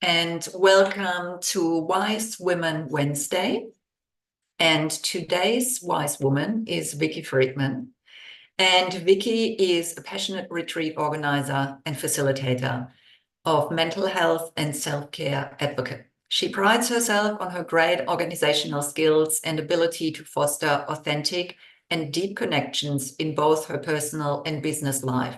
and welcome to Wise Women Wednesday. And today's wise woman is Vikki Friedman. And Vikki is a passionate retreat organizer and facilitator of mental health and self-care advocate. She prides herself on her great organizational skills and ability to foster authentic and deep connections in both her personal and business life.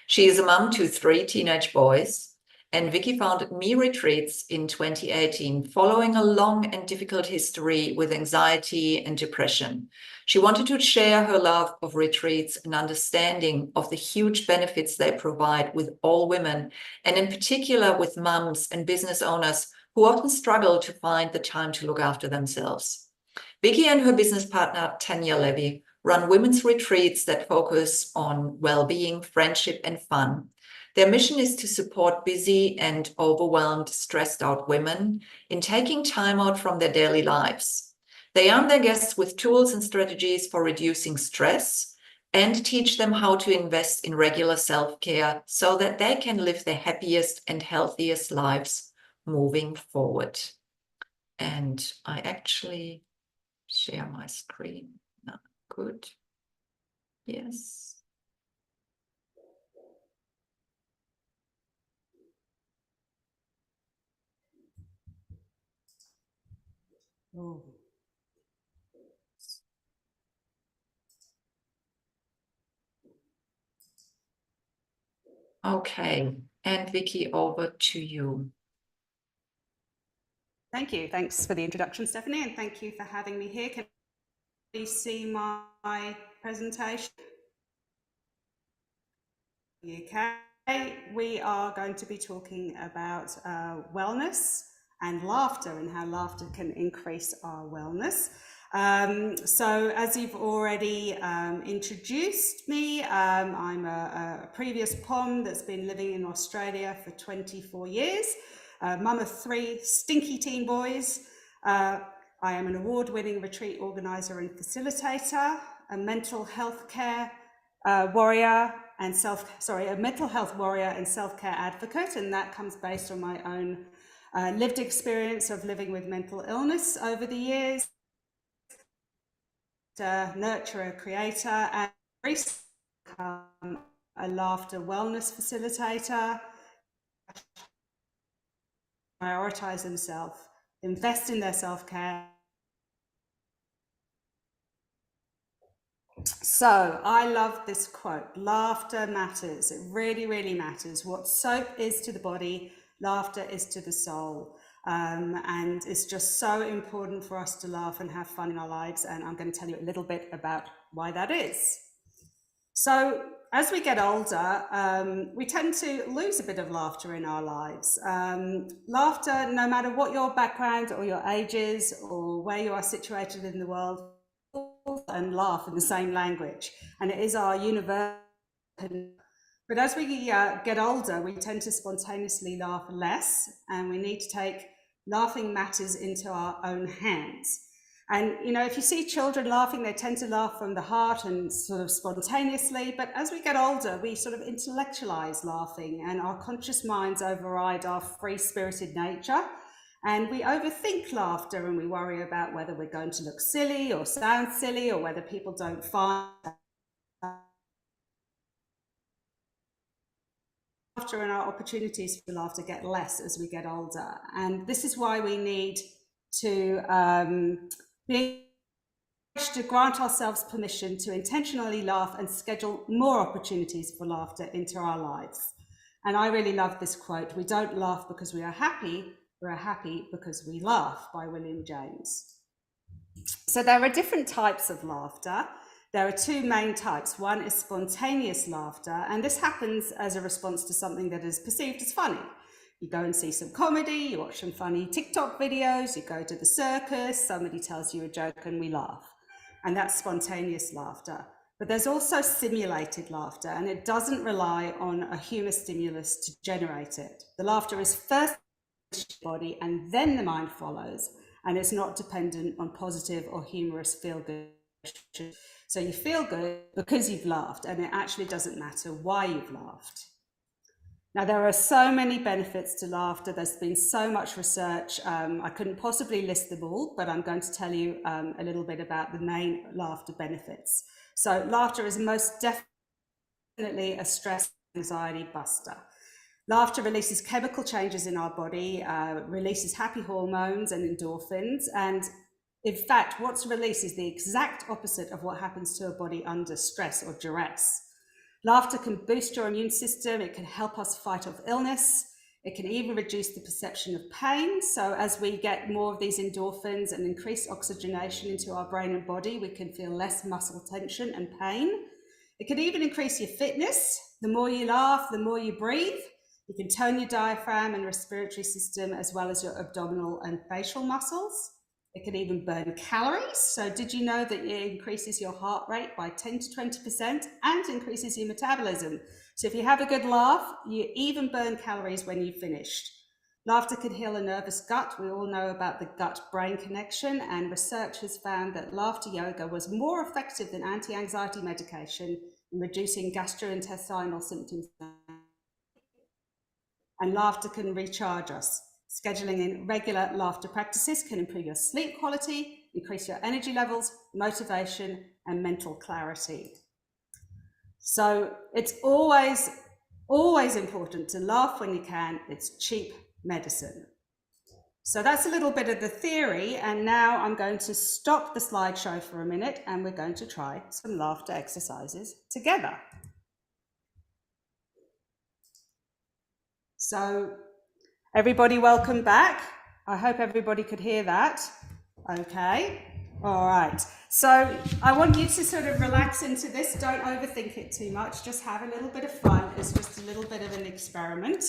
She is a mum to 3 teenage boys, and Vikki founded MeTreat in 2018 following a long and difficult history with anxiety and depression. She wanted to share her love of retreats and understanding of the huge benefits they provide with all women, and in particular with mums and business owners who often struggle to find the time to look after themselves. Vikki and her business partner, Tanya Levy, run women's retreats that focus on well-being, friendship, and fun. Their mission is to support busy and overwhelmed, stressed out women in taking time out from their daily lives. They arm their guests with tools and strategies for reducing stress and teach them how to invest in regular self-care so that they can live their happiest and healthiest lives moving forward. And I actually share my screen. No, good. Yes. Oh. Okay, and Vikki, over to you. Thank you. Thanks for the introduction, Stephanie, and thank you for having me here. Can you see my presentation? Okay, we are going to be talking about wellness and laughter and how laughter can increase our wellness. So as you've already introduced me, I'm a previous POM that's been living in Australia for 24 years, mum of 3 stinky teen boys. I am an award-winning retreat organizer and facilitator, a mental health care warrior and a mental health warrior and self-care advocate, and that comes based on my own lived experience of living with mental illness over the years. Nurturer, creator, and recently become a laughter wellness facilitator. Prioritize themselves, invest in their self-care. So I love this quote: laughter matters. It really, really matters. What soap is to the body, laughter is to the soul. And it's just so important for us to laugh and have fun in our lives. And I'm going to tell you a little bit about why that is. So as we get older, we tend to lose a bit of laughter in our lives. Laughter, no matter what your background or your age is or where you are situated in the world, and laugh in the same language, and it is our universal. But as we get older, we tend to spontaneously laugh less, and we need to take laughing matters into our own hands. And you know, if you see children laughing, they tend to laugh from the heart and sort of spontaneously. But as we get older, we sort of intellectualize laughing, and our conscious minds override our free-spirited nature. And we overthink laughter, and we worry about whether we're going to look silly or sound silly, or whether people don't find laughter, and our opportunities for laughter get less as we get older. And this is why we need to grant ourselves permission to intentionally laugh and schedule more opportunities for laughter into our lives. And I really love this quote: we don't laugh because we are happy, we're happy because we laugh, by William James. So there are different types of laughter. There are 2 main types. One is spontaneous laughter, and this happens as a response to something that is perceived as funny. You go and see some comedy, you watch some funny TikTok videos, you go to the circus, somebody tells you a joke and we laugh. And that's spontaneous laughter. But there's also simulated laughter, and it doesn't rely on a humor stimulus to generate it. The laughter is first body and then the mind follows, and it's not dependent on positive or humorous feel-good. So you feel good because you've laughed, and it actually doesn't matter why you've laughed. Now, there are so many benefits to laughter. There's been so much research. I couldn't possibly list them all, but I'm going to tell you a little bit about the main laughter benefits. So laughter is most definitely a stress anxiety buster. Laughter releases chemical changes in our body, releases happy hormones and endorphins. And in fact, what's released is the exact opposite of what happens to a body under stress or duress. Laughter can boost your immune system. It can help us fight off illness. It can even reduce the perception of pain. So as we get more of these endorphins and increase oxygenation into our brain and body, we can feel less muscle tension and pain. It can even increase your fitness. The more you laugh, the more you breathe. You can tone your diaphragm and respiratory system, as well as your abdominal and facial muscles. It can even burn calories. So did you know that it increases your heart rate by 10 to 20% and increases your metabolism? So if you have a good laugh, you even burn calories when you've finished. Laughter can heal a nervous gut. We all know about the gut-brain connection, and research has found that laughter yoga was more effective than anti-anxiety medication in reducing gastrointestinal symptoms. And laughter can recharge us. Scheduling in regular laughter practices can improve your sleep quality, increase your energy levels, motivation, and mental clarity. So it's always important to laugh when you can. It's cheap medicine. So that's a little bit of the theory, and now I'm going to stop the slideshow for a minute and we're going to try some laughter exercises together. So everybody, welcome back. I hope everybody could hear that. Okay, all right. So I want you to sort of relax into this. Don't overthink it too much. Just have a little bit of fun. It's just a little bit of an experiment.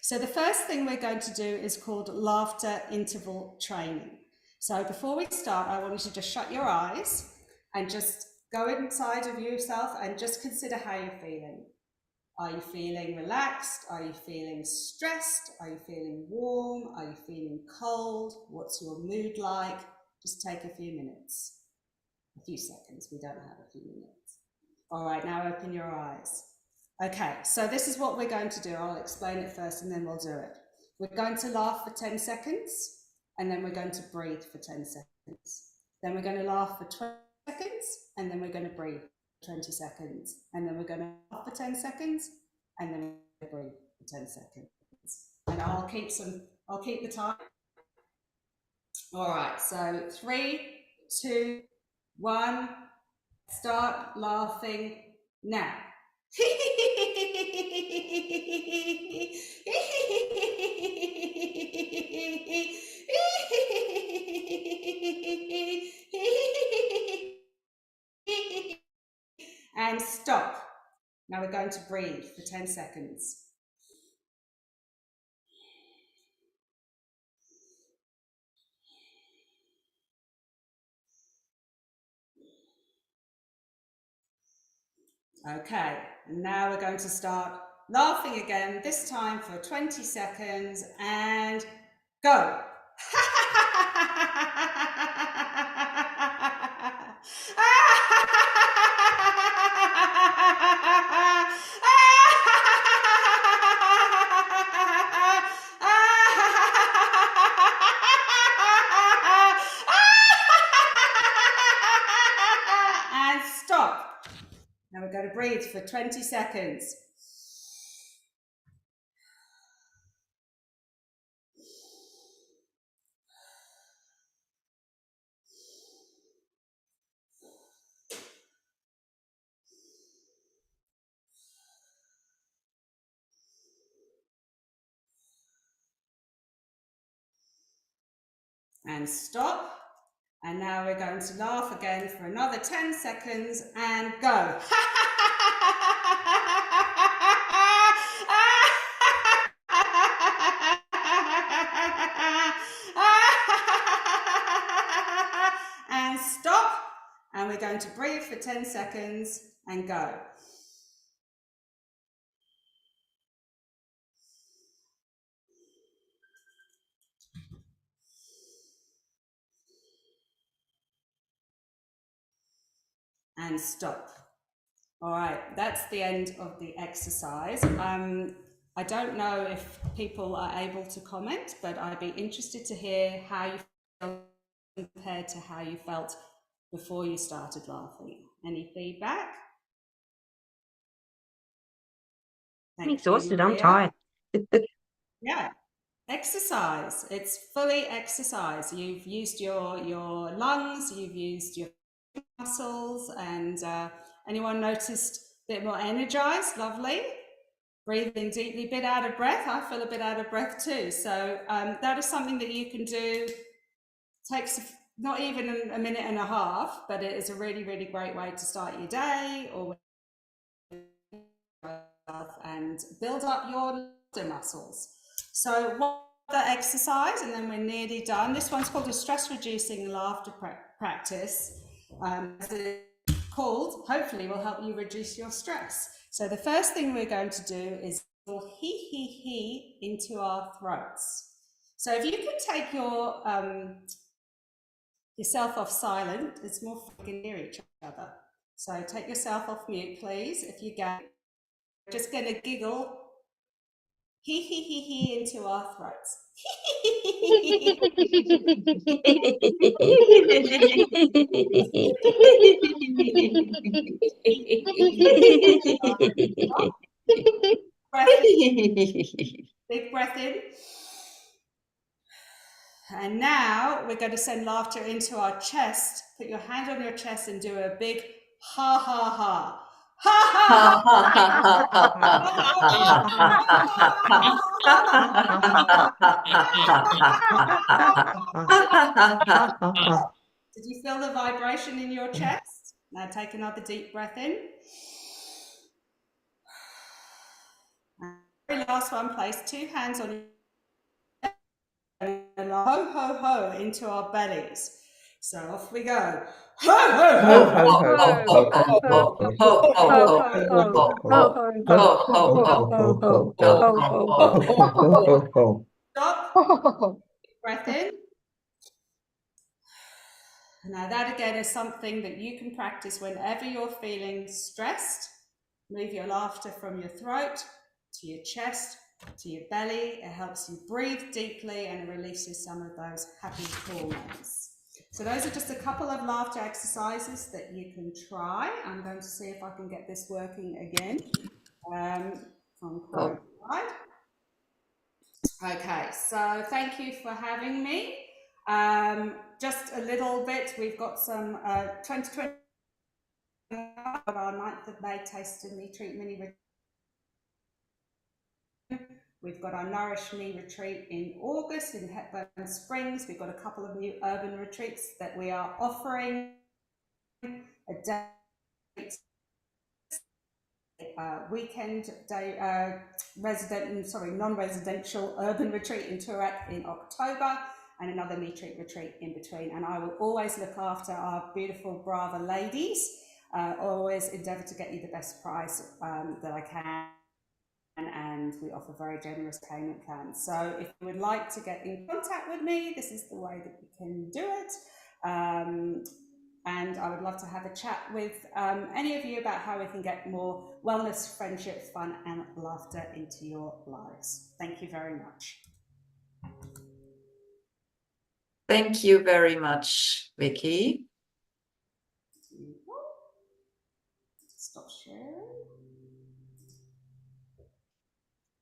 So the first thing we're going to do is called laughter interval training. So before we start, I want you to just shut your eyes and just go inside of yourself and just consider how you're feeling. Are you feeling relaxed? Are you feeling stressed? Are you feeling warm? Are you feeling cold? What's your mood like? Just take a few minutes, a few seconds. We don't have a few minutes. All right, now open your eyes. Okay, so this is what we're going to do. I'll explain it first and then we'll do it. We're going to laugh for 10 seconds and then we're going to breathe for 10 seconds. Then we're going to laugh for 20 seconds and then we're going to breathe. 20 seconds, and then we're going to laugh for 10 seconds, and then we're going to breathe for 10 seconds. And I'll keep the time. All right, so 3, 2, 1, start laughing now. And stop. Now we're going to breathe for 10 seconds. Okay, and now we're going to start laughing again, this time for 20 seconds, and go. And stop. Now we're going to breathe for 20 seconds. And stop. And now we're going to laugh again for another 10 seconds and go. And stop. And we're going to breathe for 10 seconds and go. And stop. All right, that's the end of the exercise. I don't know if people are able to comment, but I'd be interested to hear how you feel compared to how you felt before you started laughing. Any feedback? I'm exhausted. I'm tired. Yeah. Exercise. It's fully exercise. You've used your lungs, you've used your muscles, and anyone noticed a bit more energized? Lovely. Breathing deeply, bit out of breath. I feel a bit out of breath too. So that is something that you can do. Takes not even a minute and a half, but it is a really, really great way to start your day or and build up your muscles. So what the exercise, and then we're nearly done. This one's called a stress reducing laughter practice. Called, hopefully will help you reduce your stress. So the first thing we're going to do is he into our throats. So if you can take your yourself off silent, it's more fun to hear each other. So take yourself off mute, please. If you go, just going to giggle he into our throats. Big breath in. And now we're going to send laughter into our chest. Put your hand on your chest and do a big ha ha ha. Ha ha. Did you feel the vibration in your chest? Now take another deep breath in. And very last one, place 2 hands on your and ho ho ho into our bellies. So off we go. Ho ho ho ho ho. Stop. Breath in. Now that again is something that you can practice whenever you're feeling stressed. Move your laughter from your throat to your chest to your belly. It helps you breathe deeply and it releases some of those happy hormones. So those are just a couple of laughter exercises that you can try. I'm going to see if I can get this working again from Chrome. Okay, so thank you for having me. Just a little bit, we've got some 2020 our 9th of May Taste and MeTreat mini retreat. We've got our Nourish Me retreat in August in Hepburn Springs. We've got a couple of new urban retreats that we are offering. A day, weekend day, non-residential urban retreat in Toorak in October, and another MeTreat retreat in between. And I will always look after our beautiful Brava ladies. Always endeavour to get you the best price that I can. And we offer very generous payment plans. So if you would like to get in contact with me, this is the way that you can do it. And I would love to have a chat with any of you about how we can get more wellness, friendship, fun, and laughter into your lives. Thank you very much. Thank you very much, Vikki. Stop sharing.